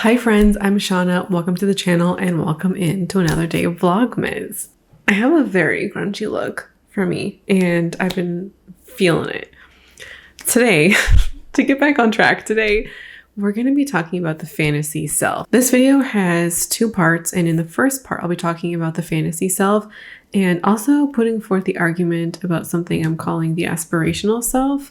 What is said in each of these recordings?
Hi friends, I'm Shauna. Welcome to the channel and welcome in to another day of Vlogmas. I have a very grungy look for me and I've been feeling it. Today, to get back on track, today we're going to be talking about the fantasy self. This video has two parts, and in the first part I'll be talking about the fantasy self and also putting forth the argument about something I'm calling the aspirational self.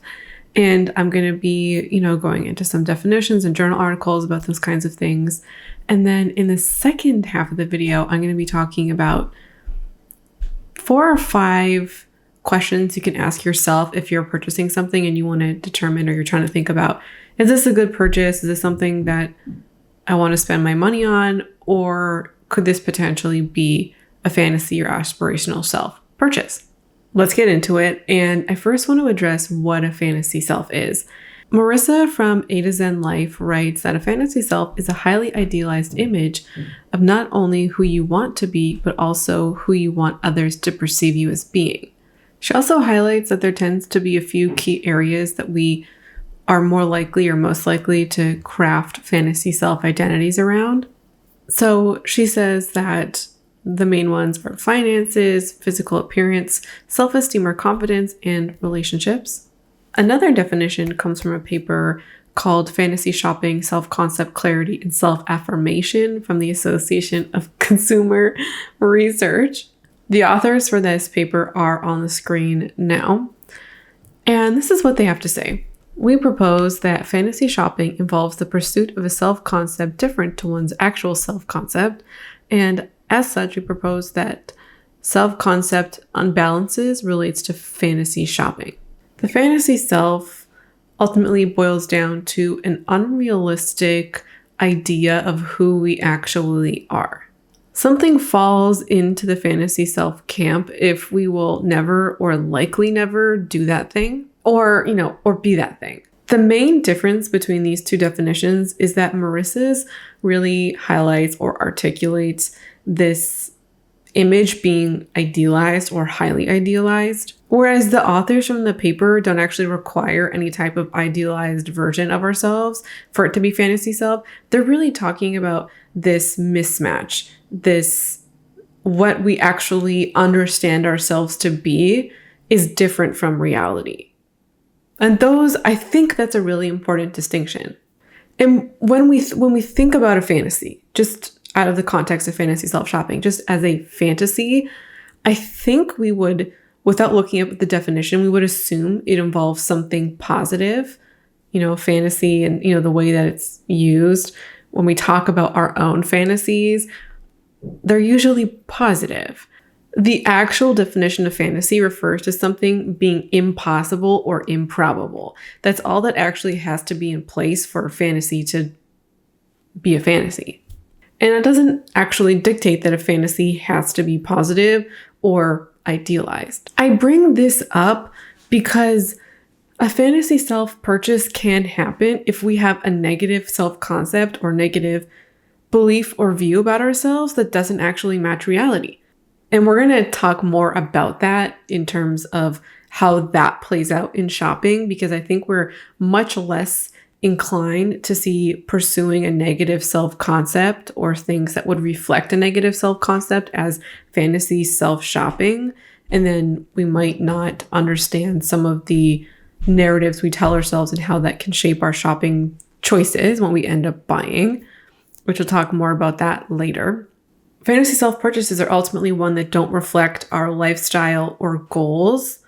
And I'm going to be, going into some definitions and journal articles about those kinds of things. And then in the second half of the video, I'm going to be talking about 4 or 5 questions you can ask yourself if you're purchasing something and you want to determine, or you're trying to think about, is this a good purchase? Is this something that I want to spend my money on? Or could this potentially be a fantasy or aspirational self purchase? Let's get into it. And I first want to address what a fantasy self is. Marissa from A to Zen Life writes that a fantasy self is a highly idealized image of not only who you want to be, but also who you want others to perceive you as being. She also highlights that there tends to be a few key areas that we are more likely or most likely to craft fantasy self identities around. So she says that the main ones are finances, physical appearance, self-esteem or confidence, and relationships. Another definition comes from a paper called Fantasy Shopping, Self-Concept Clarity, and Self-Affirmation from the Association of Consumer Research. The authors for this paper are on the screen now. And this is what they have to say. We propose that fantasy shopping involves the pursuit of a self-concept different to one's actual self-concept, and as such, we propose that self-concept unbalances relates to fantasy shopping. The fantasy self ultimately boils down to an unrealistic idea of who we actually are. Something falls into the fantasy self camp if we will never or likely never do that thing or be that thing. The main difference between these two definitions is that Marissa's really highlights or articulates this image being idealized or highly idealized, whereas the authors from the paper don't actually require any type of idealized version of ourselves for it to be fantasy self. They're really talking about this mismatch, this what we actually understand ourselves to be is different from reality. And I think that's a really important distinction. And when we think about a fantasy, just out of the context of fantasy self-shopping, just as a fantasy, I think we would, without looking up the definition, we would assume it involves something positive, fantasy and, the way that it's used. When we talk about our own fantasies, they're usually positive. The actual definition of fantasy refers to something being impossible or improbable. That's all that actually has to be in place for a fantasy to be a fantasy. And it doesn't actually dictate that a fantasy has to be positive or idealized. I bring this up because a fantasy self-purchase can happen if we have a negative self-concept or negative belief or view about ourselves that doesn't actually match reality. And we're going to talk more about that in terms of how that plays out in shopping, because I think we're much less inclined to see pursuing a negative self-concept or things that would reflect a negative self-concept as fantasy self-shopping. And then we might not understand some of the narratives we tell ourselves and how that can shape our shopping choices when we end up buying, which we'll talk more about that later. Fantasy self-purchases are ultimately one that don't reflect our lifestyle or goals,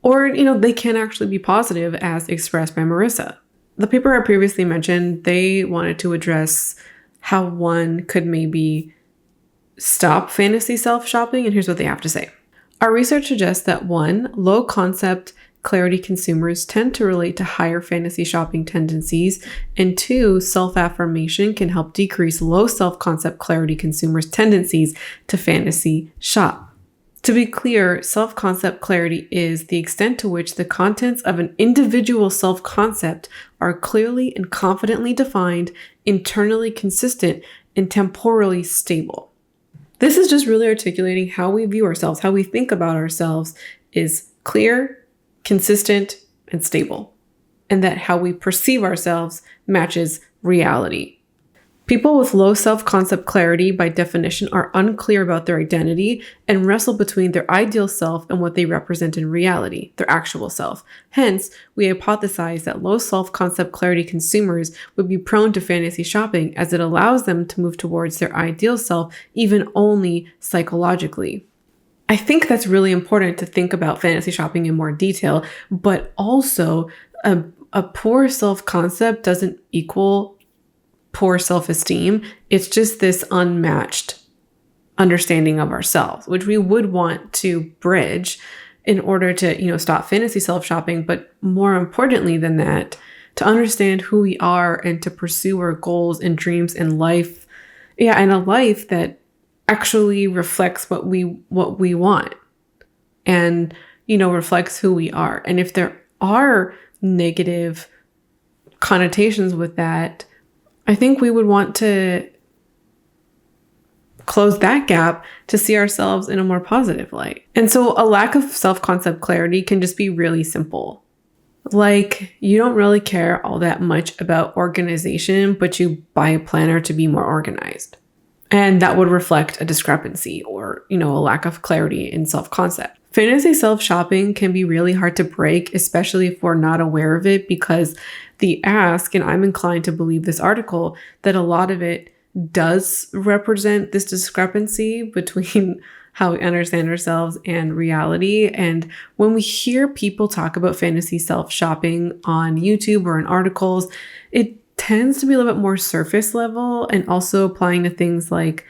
or, they can actually be positive as expressed by Marissa. The paper I previously mentioned, they wanted to address how one could maybe stop fantasy self-shopping, and here's what they have to say. Our research suggests that 1, low concept clarity consumers tend to relate to higher fantasy shopping tendencies, and 2, self-affirmation can help decrease low self-concept clarity consumers' tendencies to fantasy shop. To be clear, self-concept clarity is the extent to which the contents of an individual self-concept are clearly and confidently defined, internally consistent, and temporally stable. This is just really articulating how we view ourselves, how we think about ourselves is clear, consistent, and stable, and that how we perceive ourselves matches reality. People with low self-concept clarity, by definition, are unclear about their identity and wrestle between their ideal self and what they represent in reality, their actual self. Hence, we hypothesize that low self-concept clarity consumers would be prone to fantasy shopping, as it allows them to move towards their ideal self, even only psychologically. I think that's really important to think about fantasy shopping in more detail, but also a poor self-concept doesn't equal poor self-esteem. It's just this unmatched understanding of ourselves, which we would want to bridge in order to, stop fantasy self-shopping. But more importantly than that, to understand who we are and to pursue our goals and dreams in life. Yeah, and a life that actually reflects what we want and, reflects who we are. And if there are negative connotations with that, I think we would want to close that gap to see ourselves in a more positive light. And so a lack of self-concept clarity can just be really simple. Like, you don't really care all that much about organization, but you buy a planner to be more organized. And that would reflect a discrepancy or, a lack of clarity in self-concept. Fantasy self-shopping can be really hard to break, especially if we're not aware of it, because the ask, and I'm inclined to believe this article, that a lot of it does represent this discrepancy between how we understand ourselves and reality. And when we hear people talk about fantasy self-shopping on YouTube or in articles, it tends to be a little bit more surface level, and also applying to things like,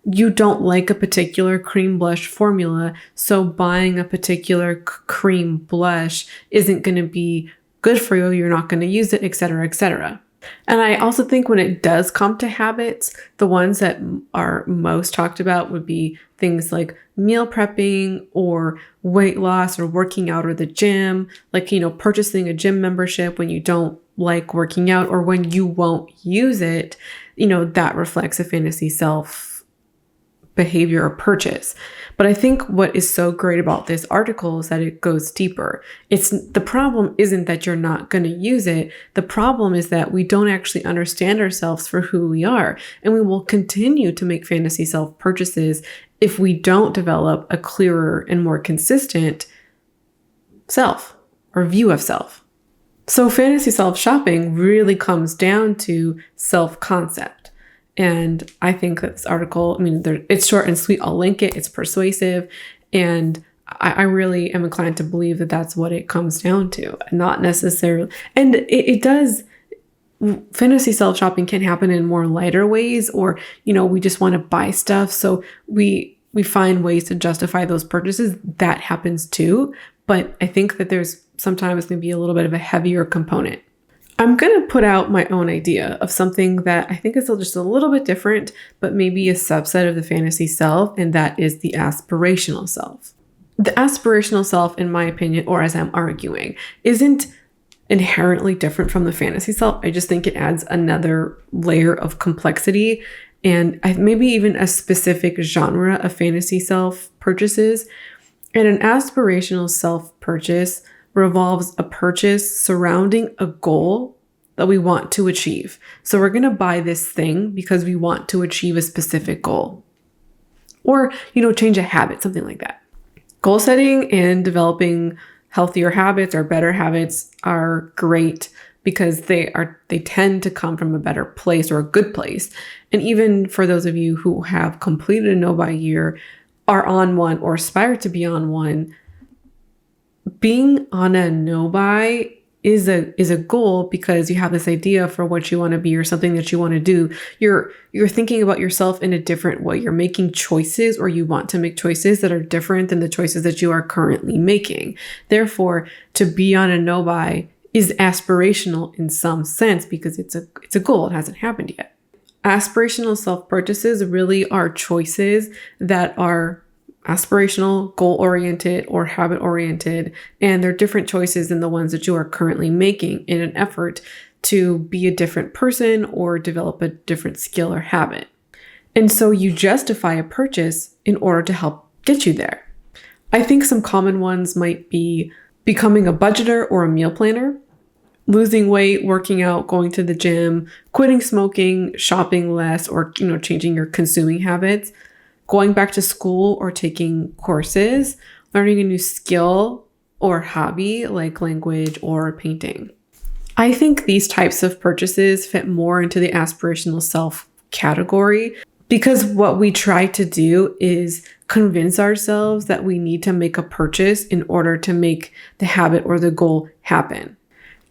you don't like a particular cream blush formula, so buying a particular cream blush isn't going to be good for you. You're not going to use it, etc., etc. And I also think when it does come to habits, the ones that are most talked about would be things like meal prepping or weight loss or working out or the gym, like, purchasing a gym membership when you don't like working out or when you won't use it, that reflects a fantasy self behavior or purchase. But I think what is so great about this article is that it goes deeper. The problem isn't that you're not going to use it. The problem is that we don't actually understand ourselves for who we are. And we will continue to make fantasy self purchases if we don't develop a clearer and more consistent self or view of self. So fantasy self shopping really comes down to self-concept. And I think that this article, it's short and sweet. I'll link it. It's persuasive. And I really am inclined to believe that that's what it comes down to. Not necessarily. And it does. Fantasy self-shopping can happen in more lighter ways, or, we just want to buy stuff. So we find ways to justify those purchases. That happens too. But I think that there's sometimes going to be a little bit of a heavier component. I'm going to put out my own idea of something that I think is just a little bit different, but maybe a subset of the fantasy self, and that is the aspirational self. The aspirational self, in my opinion, or as I'm arguing, isn't inherently different from the fantasy self. I just think it adds another layer of complexity and maybe even a specific genre of fantasy self purchases. And an aspirational self purchase revolves a purchase surrounding a goal that we want to achieve. So we're going to buy this thing because we want to achieve a specific goal or, change a habit, something like that. Goal setting and developing healthier habits or better habits are great because they tend to come from a better place or a good place. And even for those of you who have completed a no-buy year, are on one or aspire to be on one, being on a no-buy is a goal because you have this idea for what you want to be or something that you want to do. You're thinking about yourself in a different way. You're making choices, or you want to make choices that are different than the choices that you are currently making. Therefore, to be on a no-buy is aspirational in some sense because it's a goal. It hasn't happened yet. Aspirational self-purchases really are choices that are aspirational, goal-oriented, or habit-oriented, and they're different choices than the ones that you are currently making in an effort to be a different person or develop a different skill or habit. And so you justify a purchase in order to help get you there. I think some common ones might be becoming a budgeter or a meal planner. losing weight, working out, going to the gym, quitting smoking, shopping less, or, changing your consuming habits, going back to school or taking courses, learning a new skill or hobby like language or painting. I think these types of purchases fit more into the aspirational self category because what we try to do is convince ourselves that we need to make a purchase in order to make the habit or the goal happen.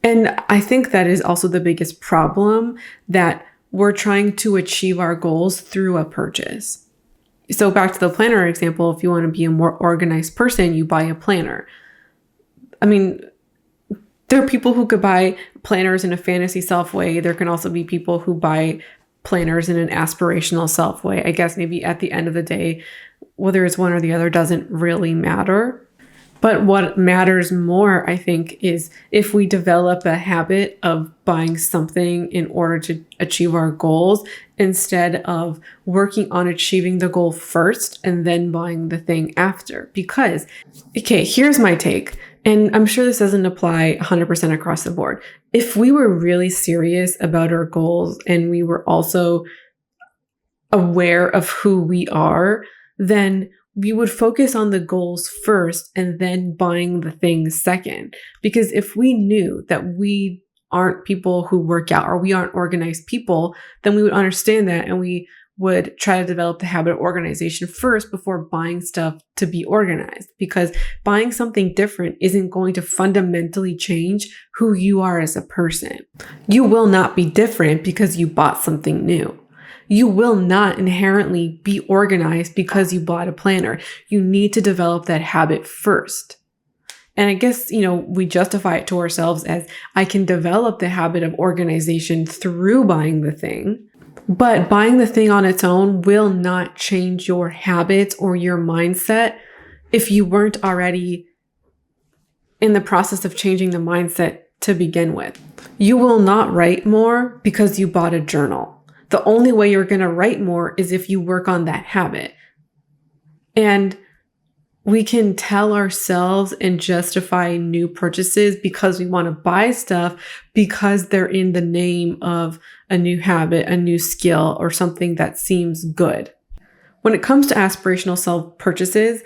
And I think that is also the biggest problem, that we're trying to achieve our goals through a purchase. So back to the planner example, if you want to be a more organized person, you buy a planner. I mean, there are people who could buy planners in a fantasy self way. There can also be people who buy planners in an aspirational self way. I guess maybe at the end of the day, whether it's one or the other doesn't really matter. But what matters more, I think, is if we develop a habit of buying something in order to achieve our goals instead of working on achieving the goal first and then buying the thing after. Because, okay, here's my take. And I'm sure this doesn't apply 100% across the board. If we were really serious about our goals and we were also aware of who we are, then we would focus on the goals first and then buying the things second. Because if we knew that we aren't people who work out or we aren't organized people, then we would understand that and we would try to develop the habit of organization first before buying stuff to be organized. Because buying something different isn't going to fundamentally change who you are as a person. You will not be different because you bought something new. You will not inherently be organized because you bought a planner. You need to develop that habit first. And I guess, we justify it to ourselves as I can develop the habit of organization through buying the thing. But buying the thing on its own will not change your habits or your mindset if you weren't already in the process of changing the mindset to begin with. You will not write more because you bought a journal. The only way you're going to write more is if you work on that habit. And we can tell ourselves and justify new purchases because we want to buy stuff because they're in the name of a new habit, a new skill, or something that seems good. When it comes to aspirational self purchases,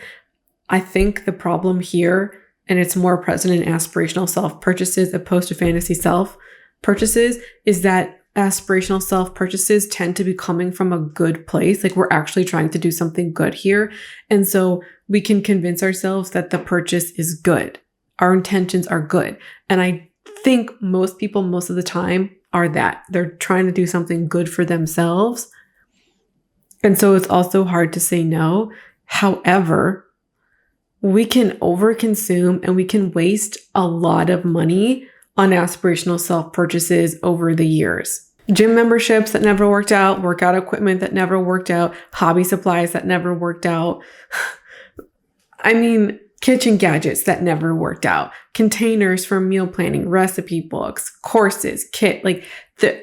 I think the problem here, and it's more present in aspirational self purchases opposed to fantasy self purchases, is that aspirational self purchases tend to be coming from a good place. Like we're actually trying to do something good here. And so we can convince ourselves that the purchase is good. Our intentions are good. And I think most people, most of the time, are that. They're trying to do something good for themselves. And so it's also hard to say no. However, we can overconsume and we can waste a lot of money on aspirational self purchases over the years. Gym memberships that never worked out, workout equipment that never worked out, hobby supplies that never worked out. I mean, kitchen gadgets that never worked out, containers for meal planning, recipe books, courses, kit.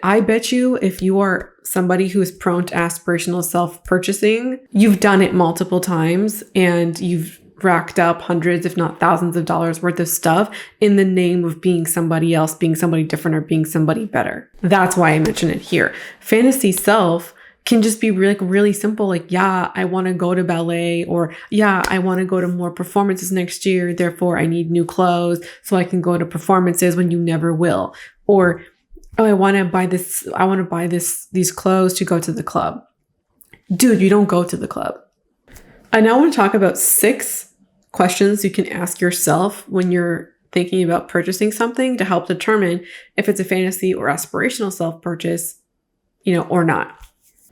I bet you if you are somebody who is prone to aspirational self purchasing, you've done it multiple times and you've racked up hundreds, if not thousands of dollars worth of stuff in the name of being somebody else, being somebody different, or being somebody better. That's why I mention it here. Fantasy self can just be really simple. Yeah, I want to go to ballet, or yeah, I want to go to more performances next year. Therefore, I need new clothes so I can go to performances when you never will. Or, oh, I want to buy these clothes to go to the club. Dude, you don't go to the club. I now want to talk about 6 questions you can ask yourself when you're thinking about purchasing something to help determine if it's a fantasy or aspirational self purchase, or not.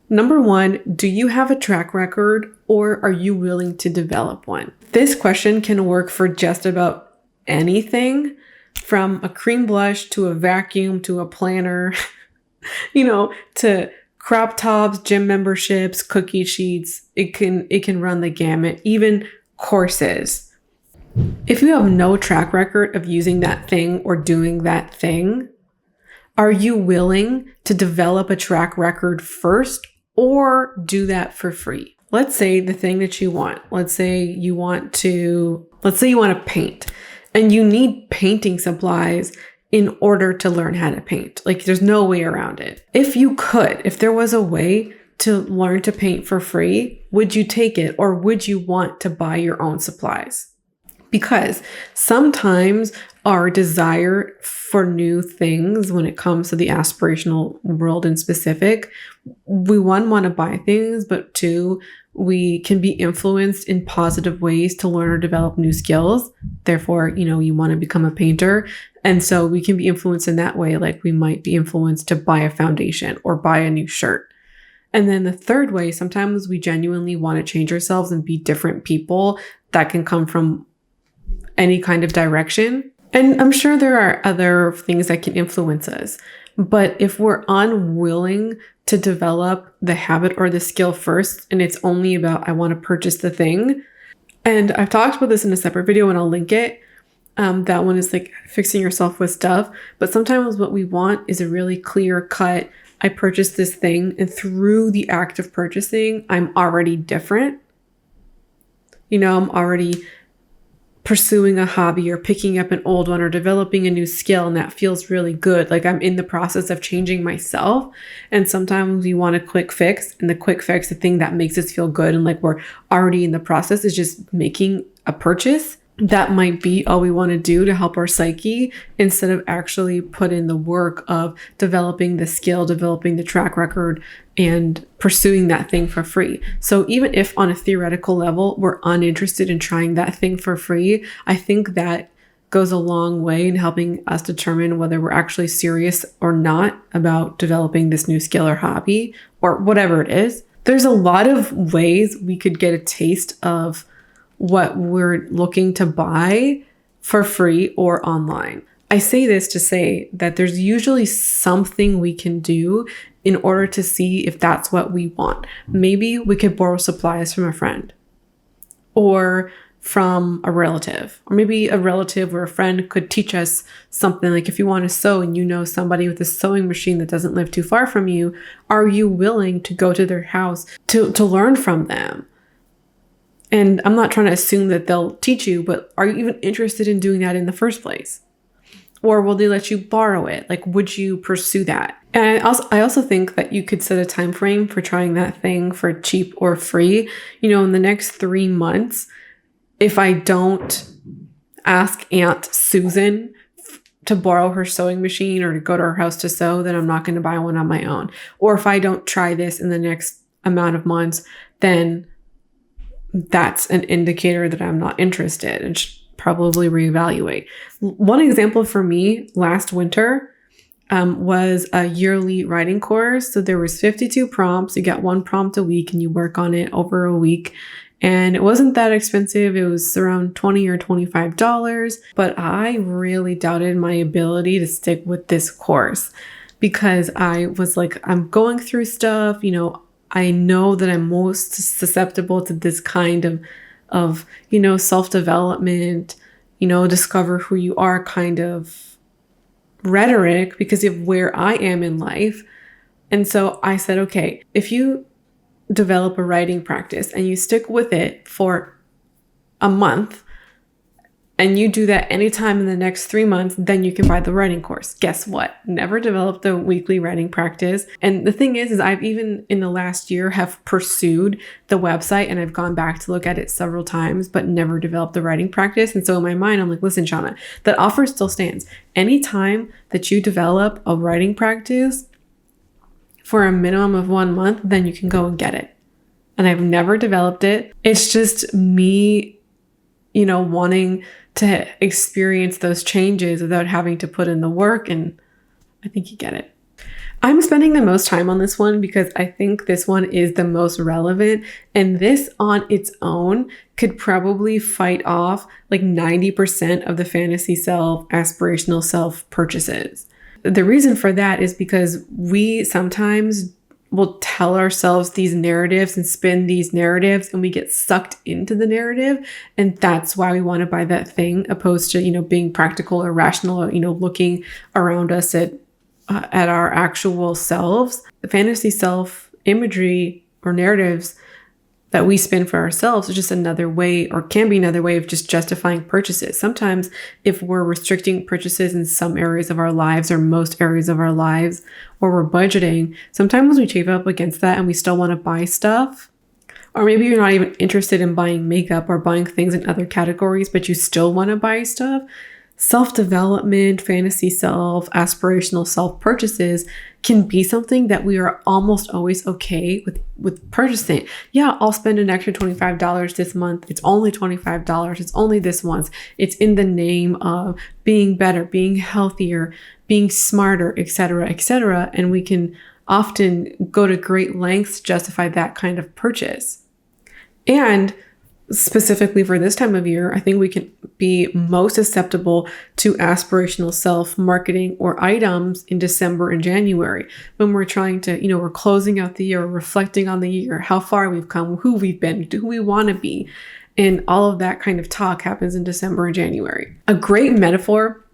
Number 1, do you have a track record or are you willing to develop one? This question can work for just about anything, from a cream blush to a vacuum to a planner, to crop tops, gym memberships, cookie sheets. It can run the gamut, even courses. If you have no track record of using that thing or doing that thing, are you willing to develop a track record first or do that for free? Let's say the thing that you want, let's say you want to paint and you need painting supplies in order to learn how to paint. Like there's no way around it. If there was a way to learn to paint for free, would you take it, or would you want to buy your own supplies? Because sometimes our desire for new things, when it comes to the aspirational world in specific, we want to buy things, but two, we can be influenced in positive ways to learn or develop new skills. Therefore, you want to become a painter. And so we can be influenced in that way. Like we might be influenced to buy a foundation or buy a new shirt. And then the third way, sometimes we genuinely want to change ourselves and be different people. That can come from any kind of direction. And I'm sure there are other things that can influence us. But if we're unwilling to develop the habit or the skill first, and it's only about, I want to purchase the thing. And I've talked about this in a separate video and I'll link it. That one is like fixing yourself with stuff. But sometimes what we want is a really clear cut, I purchased this thing, and through the act of purchasing, I'm already different. I'm already pursuing a hobby or picking up an old one or developing a new skill, and that feels really good. Like I'm in the process of changing myself. And sometimes we want a quick fix, and the quick fix, the thing that makes us feel good and like we're already in the process, is just making a purchase. That might be all we want to do to help our psyche, instead of actually put in the work of developing the skill, developing the track record, and pursuing that thing for free. So even if on a theoretical level, we're uninterested in trying that thing for free, I think that goes a long way in helping us determine whether we're actually serious or not about developing this new skill or hobby or whatever it is. There's a lot of ways we could get a taste of what we're looking to buy for free or online. I say this to say that there's usually something we can do in order to see if that's what we want. Maybe we could borrow supplies from a friend or from a relative, or maybe a relative or a friend could teach us something. Like if you want to sew and somebody with a sewing machine that doesn't live too far from you, are you willing to go to their house to learn from them? And I'm not trying to assume that they'll teach you, but are you even interested in doing that in the first place? Or will they let you borrow it? Like, would you pursue that? And I also think that you could set a time frame for trying that thing for cheap or free. In the next 3 months, if I don't ask Aunt Susan to borrow her sewing machine or to go to her house to sew, then I'm not going to buy one on my own. Or if I don't try this in the next amount of months, then that's an indicator that I'm not interested and should probably reevaluate. One example for me last winter was a yearly writing course. So there was 52 prompts. You get 1 prompt a week and you work on it over a week. And it wasn't that expensive. It was around $20 or $25. But I really doubted my ability to stick with this course because I was like, I'm going through stuff, I know that I'm most susceptible to this kind of self-development, discover who you are kind of rhetoric because of where I am in life. And so I said, okay, if you develop a writing practice and you stick with it for a month and you do that anytime in the next 3 months, then you can buy the writing course. Guess what? Never developed a weekly writing practice. And the thing is I've even in the last year have pursued the website and I've gone back to look at it several times, but never developed the writing practice. And so in my mind, I'm like, listen, Shauna, that offer still stands. Anytime that you develop a writing practice for a minimum of 1 month, then you can go and get it. And I've never developed it. It's just me, wanting to experience those changes without having to put in the work. And I think you get it. I'm spending the most time on this one because I think this one is the most relevant. And this on its own could probably fight off like 90% of the fantasy self, aspirational self purchases. The reason for that is because we sometimes will tell ourselves these narratives and spin these narratives and we get sucked into the narrative. And that's why we want to buy that thing opposed to, being practical or rational or, looking around us at our actual selves. The fantasy self imagery or narratives that we spend for ourselves is just another way, or can be another way of just justifying purchases. Sometimes if we're restricting purchases in some areas of our lives or most areas of our lives, or we're budgeting, sometimes we chafe up against that and we still want to buy stuff. Or maybe you're not even interested in buying makeup or buying things in other categories, but you still want to buy stuff. Self-development, fantasy self, aspirational self purchases can be something that we are almost always okay with purchasing. Yeah, I'll spend an extra $25 this month. It's only $25. It's only this once. It's in the name of being better, being healthier, being smarter, etc., etc. And we can often go to great lengths to justify that kind of purchase. And specifically for this time of year, I think we can be most susceptible to aspirational self marketing or items in December and January when we're trying to, we're closing out the year, reflecting on the year, how far we've come, who we've been, who we want to be. And all of that kind of talk happens in December and January. A great metaphor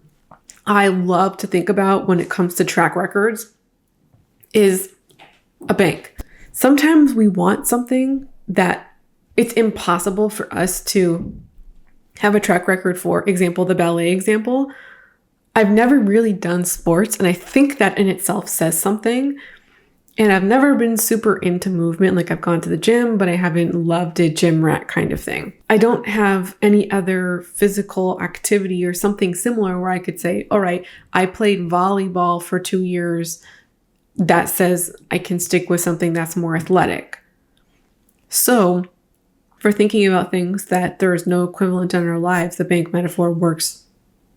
I love to think about when it comes to track records is a bank. Sometimes we want something that it's impossible for us to have a track record for. Example, the ballet example. I've never really done sports, and I think that in itself says something. And I've never been super into movement. Like, I've gone to the gym, but I haven't loved a gym rat kind of thing. I don't have any other physical activity or something similar where I could say, all right, I played volleyball for 2 years. That says I can stick with something that's more athletic. So for thinking about things that there is no equivalent in our lives, the bank metaphor works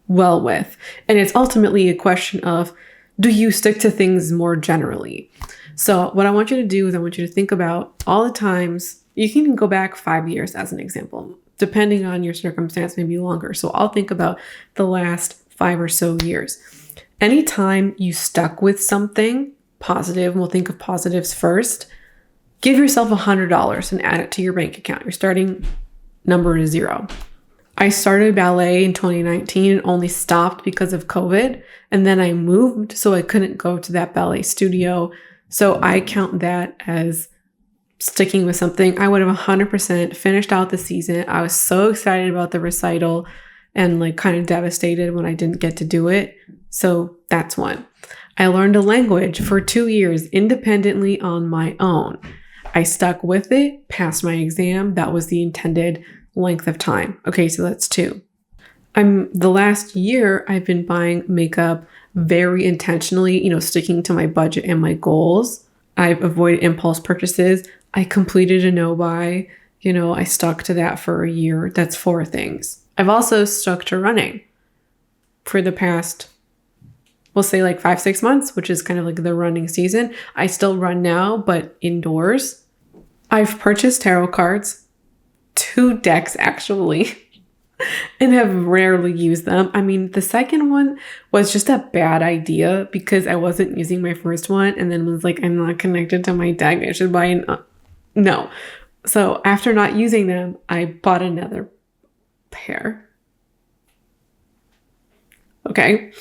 well with. And it's ultimately a question of, do you stick to things more generally? So what I want you to do is I want you to think about all the times. You can go back 5 years as an example, depending on your circumstance, maybe longer. So I'll think about the last 5 or so years. Anytime you stuck with something positive, and we'll think of positives first, give yourself $100 and add it to your bank account. Your starting number is 0. I started ballet in 2019 and only stopped because of COVID. And then I moved, so I couldn't go to that ballet studio. So I count that as sticking with something. I would have 100% finished out the season. I was so excited about the recital and kind of devastated when I didn't get to do it. So that's one. I learned a language for 2 years independently on my own. I stuck with it, passed my exam. That was the intended length of time. Okay, so that's 2. The last year, I've been buying makeup very intentionally, sticking to my budget and my goals. I've avoided impulse purchases. I completed a no-buy. I stuck to that for a year. That's 4 things. I've also stuck to running for the past, we'll say 5-6 months, which is kind of the running season. I still run now, but indoors. I've purchased tarot cards, 2 decks actually, and have rarely used them. I mean, the second one was just a bad idea because I wasn't using my first one and then was like, I'm not connected to my deck. I should buy no. So after not using them, I bought another pair. Okay.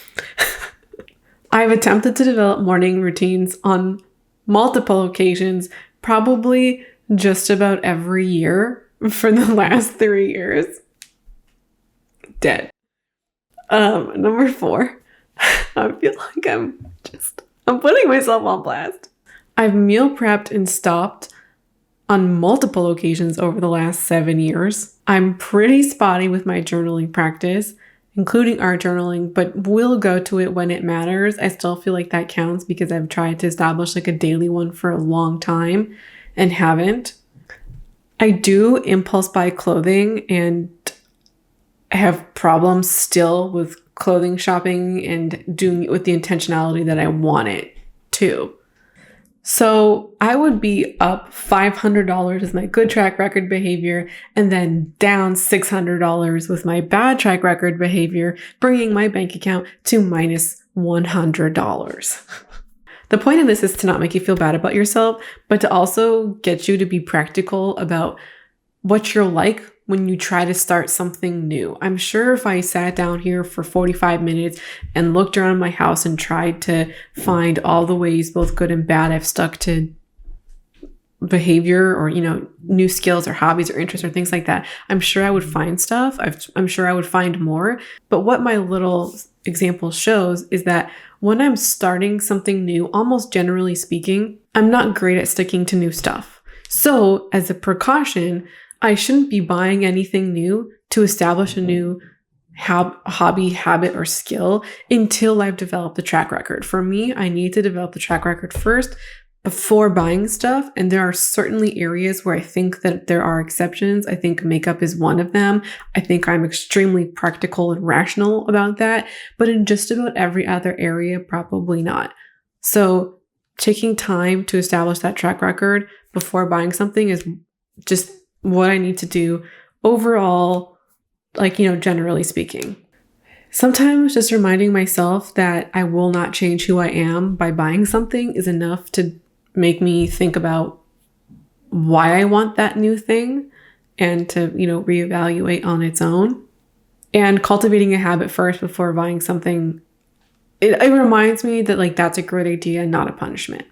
I've attempted to develop morning routines on multiple occasions, probably just about every year for the last 3 years. Dead. Number 4, I feel like I'm putting myself on blast. I've meal prepped and stopped on multiple occasions over the last 7 years. I'm pretty spotty with my journaling practice, including art journaling, but will go to it when it matters. I still feel like that counts because I've tried to establish a daily one for a long time and haven't. I do impulse buy clothing and have problems still with clothing shopping and doing it with the intentionality that I want it to. So I would be up $500 with my good track record behavior and then down $600 with my bad track record behavior, bringing my bank account to minus $100. The point of this is to not make you feel bad about yourself, but to also get you to be practical about what you're like when you try to start something new. I'm sure if I sat down here for 45 minutes and looked around my house and tried to find all the ways, both good and bad, I've stuck to behavior or, new skills or hobbies or interests or things like that, I'm sure I would find stuff. I'm sure I would find more. But what my little example shows is that when I'm starting something new, almost generally speaking, I'm not great at sticking to new stuff. So as a precaution, I shouldn't be buying anything new to establish a new hobby, habit, or skill until I've developed the track record. For me, I need to develop the track record first before buying stuff. And there are certainly areas where I think that there are exceptions. I think makeup is one of them. I think I'm extremely practical and rational about that. But in just about every other area, probably not. So taking time to establish that track record before buying something is just what I need to do overall, generally speaking. Sometimes just reminding myself that I will not change who I am by buying something is enough to make me think about why I want that new thing and to, reevaluate on its own. And cultivating a habit first before buying something, it reminds me that that's a great idea, not a punishment.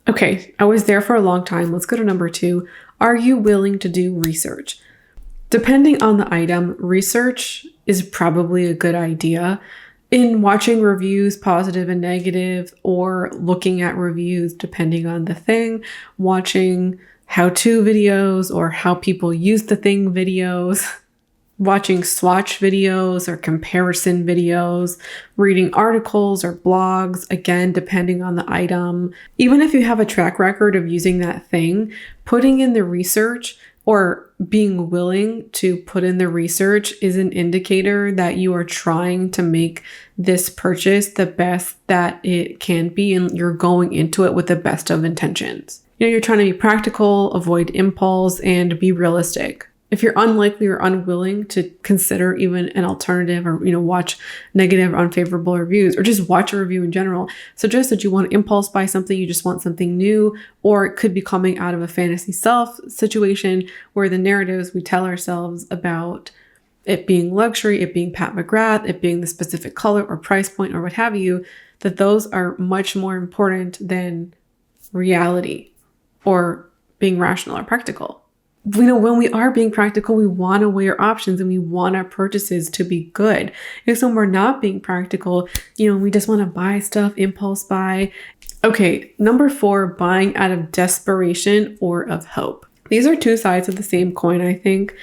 Okay, I was there for a long time. Let's go to number 2. Are you willing to do research? Depending on the item, research is probably a good idea. In watching reviews, positive and negative, or looking at reviews depending on the thing, watching how-to videos or how people use the thing videos, watching swatch videos or comparison videos, reading articles or blogs, again, depending on the item. Even if you have a track record of using that thing, putting in the research or being willing to put in the research is an indicator that you are trying to make this purchase the best that it can be, and you're going into it with the best of intentions. You're trying to be practical, avoid impulse, and be realistic. If you're unlikely or unwilling to consider even an alternative or, watch negative or unfavorable reviews or just watch a review in general, suggest that you want to impulse buy something, you just want something new, or it could be coming out of a fantasy self situation where the narratives we tell ourselves about it being luxury, it being Pat McGrath, it being the specific color or price point or what have you, that those are much more important than reality or being rational or practical. When we are being practical, we want to weigh our options and we want our purchases to be good. If when we're not being practical, we just want to buy stuff, impulse buy. Okay, number 4, buying out of desperation or of hope. These are two sides of the same coin, I think.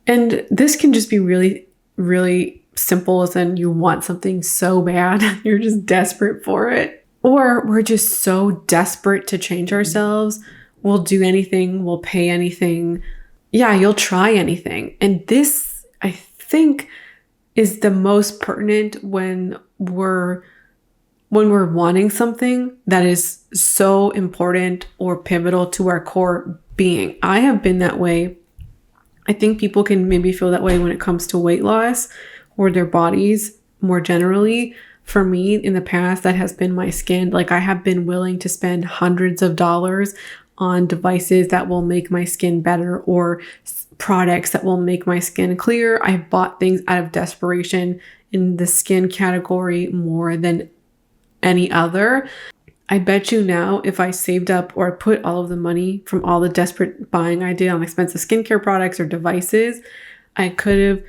And this can just be really, really simple, as in you want something so bad, you're just desperate for it. Or we're just so desperate to change ourselves, we'll do anything, we'll pay anything. Yeah, you'll try anything. And this, I think, is the most pertinent when we're wanting something that is so important or pivotal to our core being. I have been that way. I think people can maybe feel that way when it comes to weight loss or their bodies more generally. For me, in the past, that has been my skin. I have been willing to spend hundreds of dollars on devices that will make my skin better or products that will make my skin clear. I've bought things out of desperation in the skin category more than any other. I bet you now, if I saved up or put all of the money from all the desperate buying I did on expensive skincare products or devices, I could have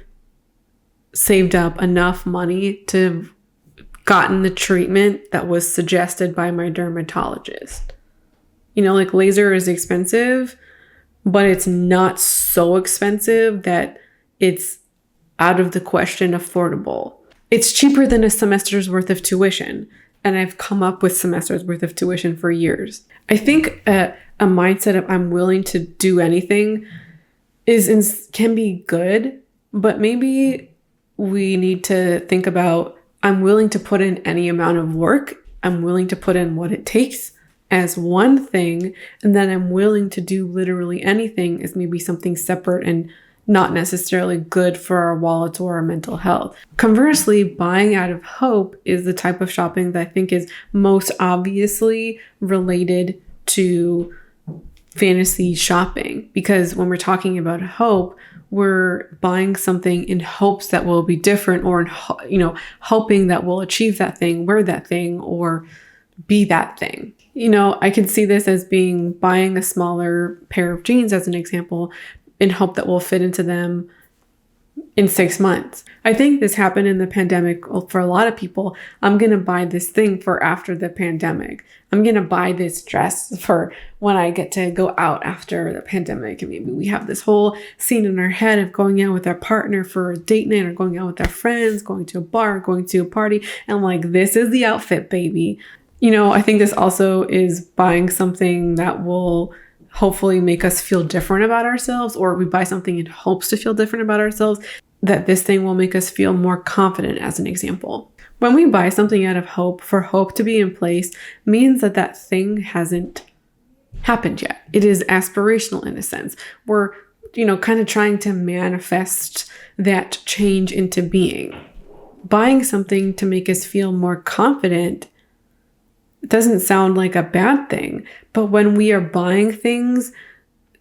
saved up enough money to have gotten the treatment that was suggested by my dermatologist. Laser is expensive, but it's not so expensive that it's out of the question affordable. It's cheaper than a semester's worth of tuition. And I've come up with semester's worth of tuition for years. I think a mindset of I'm willing to do anything can be good, but maybe we need to think about I'm willing to put in any amount of work. I'm willing to put in what it takes as one thing, and then I'm willing to do literally anything as maybe something separate and not necessarily good for our wallets or our mental health. Conversely, buying out of hope is the type of shopping that I think is most obviously related to fantasy shopping, because when we're talking about hope, we're buying something in hopes that will be different, or in hoping that we'll achieve that thing, wear that thing, or be that thing. You know, I could see this as being buying a smaller pair of jeans as an example in hope that we'll fit into them in 6 months. I think this happened in the pandemic for a lot of people. I'm going to buy this thing for after the pandemic. I'm going to buy this dress for when I get to go out after the pandemic. And maybe we have this whole scene in our head of going out with our partner for a date night or going out with our friends, going to a bar, going to a party. And I'm like, this is the outfit, baby. You know, I think this also is buying something that will hopefully make us feel different about ourselves, or we buy something in hopes to feel different about ourselves, that this thing will make us feel more confident, as an example. When we buy something out of hope, for hope to be in place means that that thing hasn't happened yet. It is aspirational in a sense. We're, you know, kind of trying to manifest that change into being. Buying something to make us feel more confident doesn't sound like a bad thing, but when we are buying things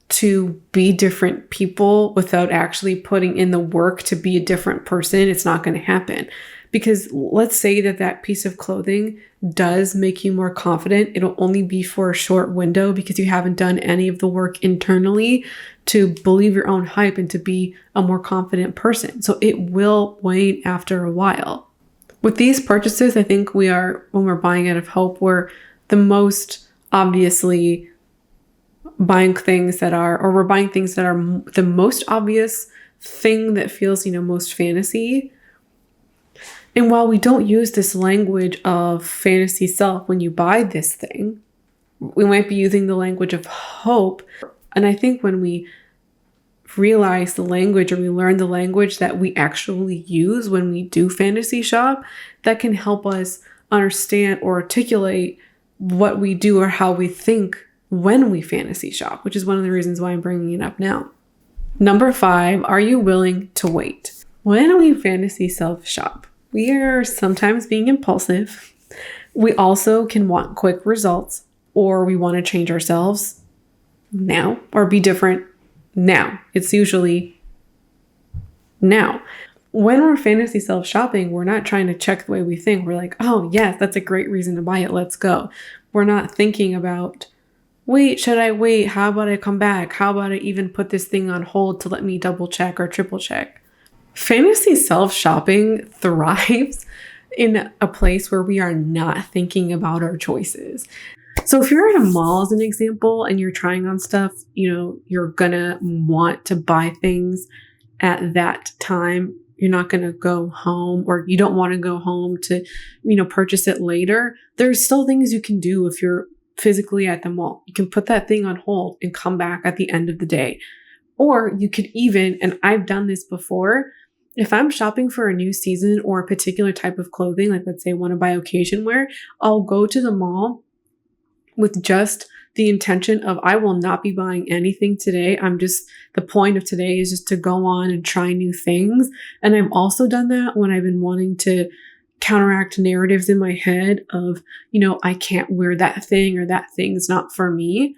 to be different people without actually putting in the work to be a different person, it's not going to happen. Because let's say that that piece of clothing does make you more confident. It'll only be for a short window because you haven't done any of the work internally to believe your own hype and to be a more confident person. So it will wane after a while. With these purchases, I think we are, when we're buying out of hope, we're the most obviously buying things that are, or we're buying things that are the most obvious thing that feels, you know, most fantasy. And while we don't use this language of fantasy self when you buy this thing, we might be using the language of hope. And I think when we realize the language, or we learn the language that we actually use when we do fantasy shop, that can help us understand or articulate what we do or how we think when we fantasy shop, which is one of the reasons why I'm bringing it up now. Number 5, are you willing to wait? When we fantasy self shop, we are sometimes being impulsive. We also can want quick results, or we want to change ourselves now or be different now. It's usually now. When we're fantasy self shopping, we're not trying to check the way we think. We're like, oh yes, that's a great reason to buy it. Let's go. We're not thinking about, wait, should I wait? How about I come back? How about I even put this thing on hold to let me double check or triple check? Fantasy self shopping thrives in a place where we are not thinking about our choices. So if you're at a mall, as an example, and you're trying on stuff, you know, you're gonna want to buy things at that time. You're not gonna go home, or you don't want to go home to, you know, purchase it later. There's still things you can do if you're physically at the mall. You can put that thing on hold and come back at the end of the day. Or you could even, and I've done this before, if I'm shopping for a new season or a particular type of clothing, like let's say I want to buy occasion wear, I'll go to the mall with just the intention of, I will not be buying anything today. The point of today is just to go on and try new things. And I've also done that when I've been wanting to counteract narratives in my head of, you know, I can't wear that thing, or that thing's not for me.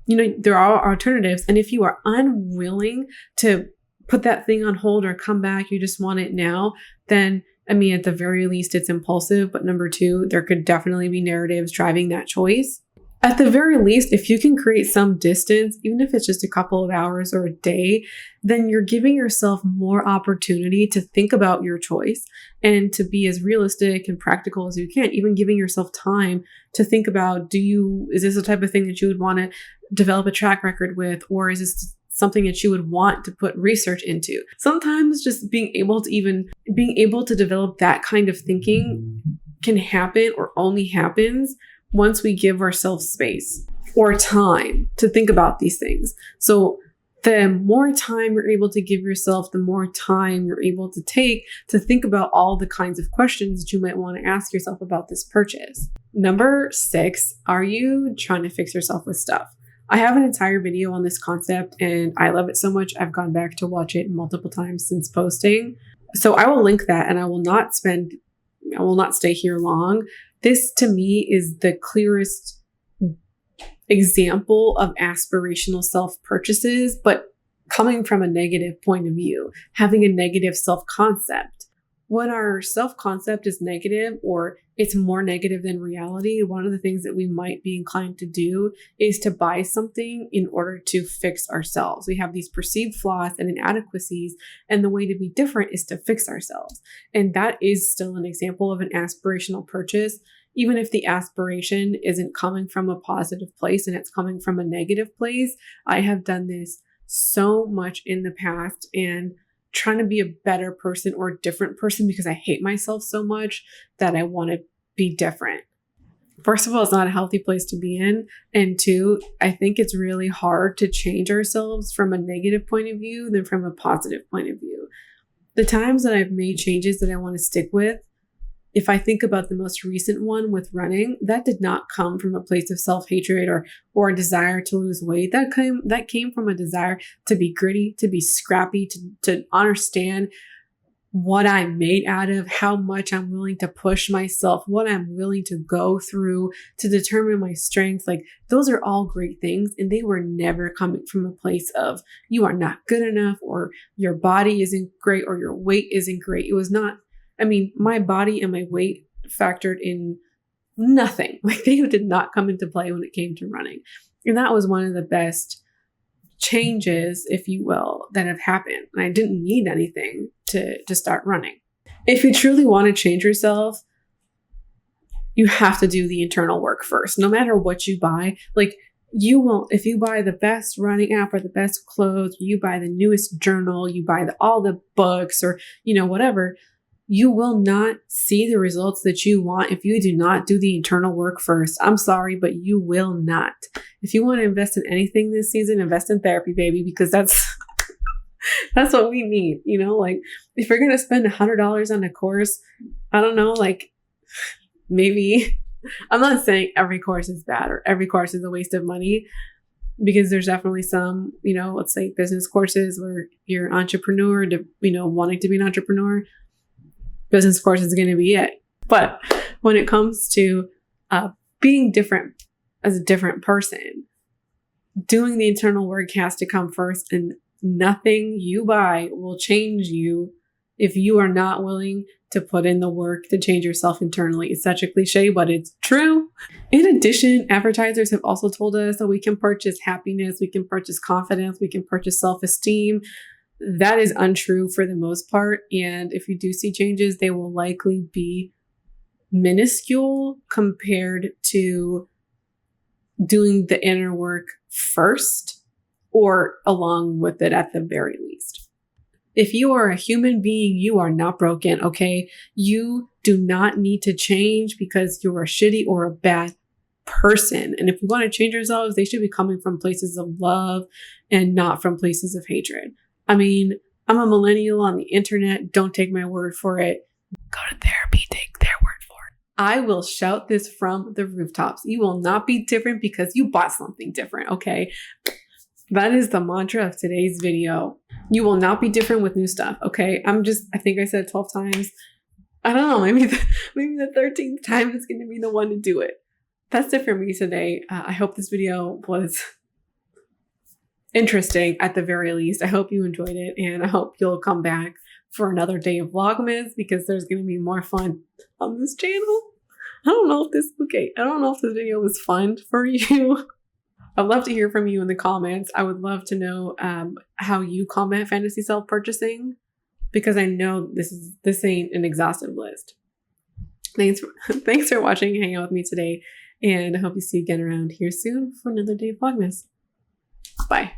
You know, there are alternatives. And if you are unwilling to put that thing on hold or come back, you just want it now, then I mean, at the very least, it's impulsive. But number 2, there could definitely be narratives driving that choice. At the very least, if you can create some distance, even if it's just a couple of hours or a day, then you're giving yourself more opportunity to think about your choice and to be as realistic and practical as you can, even giving yourself time to think about, is this the type of thing that you would want to develop a track record with, or is this something that you would want to put research into? Sometimes just being able to develop that kind of thinking can happen, or only happens once we give ourselves space or time to think about these things. So the more time you're able to give yourself, the more time you're able to take to think about all the kinds of questions that you might want to ask yourself about this purchase. Number 6, are you trying to fix yourself with stuff? I have an entire video on this concept and I love it so much. I've gone back to watch it multiple times since posting. So I will link that, and I will not stay here long. This to me is the clearest example of aspirational self purchases, but coming from a negative point of view, having a negative self concept. when our self-concept is negative or it's more negative than reality, one of the things that we might be inclined to do is to buy something in order to fix ourselves. We have these perceived flaws and inadequacies, and the way to be different is to fix ourselves. And that is still an example of an aspirational purchase, even if the aspiration isn't coming from a positive place and it's coming from a negative place. I have done this so much in the past, and trying to be a better person or a different person because I hate myself so much that I want to be different. First of all, it's not a healthy place to be in. And two, I think it's really hard to change ourselves from a negative point of view than from a positive point of view. The times that I've made changes that I want to stick with, if I think about the most recent one with running, that did not come from a place of self-hatred or a desire to lose weight. That came from a desire to be gritty, to be scrappy, to understand what I'm made out of, how much I'm willing to push myself, what I'm willing to go through to determine my strength. Like, those are all great things. And they were never coming from a place of you are not good enough or your body isn't great or your weight isn't great. It was not. I mean, my body and my weight factored in nothing. Like, they did not come into play when it came to running. And that was one of the best changes, if you will, that have happened. And I didn't need anything to start running. If you truly want to change yourself, you have to do the internal work first. No matter what you buy, like, you won't, if you buy the best running app or the best clothes, you buy the newest journal, you buy all the books or, whatever, you will not see the results that you want if you do not do the internal work first. I'm sorry, but you will not. If you want to invest in anything this season, invest in therapy, baby, because that's what we need. Like, if you're going to spend $100 on a course, I don't know, like, maybe, I'm not saying every course is bad or every course is a waste of money, because there's definitely some, let's say business courses where you're an entrepreneur wanting to be an entrepreneur. Business course is going to be it. But when it comes to being different as a different person, doing the internal work has to come first, and nothing you buy will change you if you are not willing to put in the work to change yourself internally. It's such a cliche, but it's true. In addition, advertisers have also told us that we can purchase happiness, we can purchase confidence, we can purchase self-esteem. That is untrue for the most part. And if you do see changes, they will likely be minuscule compared to doing the inner work first or along with it at the very least. If you are a human being, you are not broken, okay? You do not need to change because you're a shitty or a bad person. And if you want to change yourselves, they should be coming from places of love and not from places of hatred. I mean, I'm a millennial on the internet. Don't take my word for it. Go to therapy. Take their word for it. I will shout this from the rooftops. You will not be different because you bought something different, okay? That is the mantra of today's video. You will not be different with new stuff, okay? I think I said 12 times. I don't know, maybe the 13th time is going to be the one to do it. That's it for me today. I hope this video was interesting at the very least. I hope you enjoyed it, and I hope you'll come back for another day of Vlogmas because there's going to be more fun on this channel. I don't know if this video was fun for you. I'd love to hear from you in the comments. I would love to know how you comment fantasy self-purchasing, because I know this ain't an exhaustive list. Thanks for watching and hanging out with me today, and I hope you see you again around here soon for another day of Vlogmas. Bye.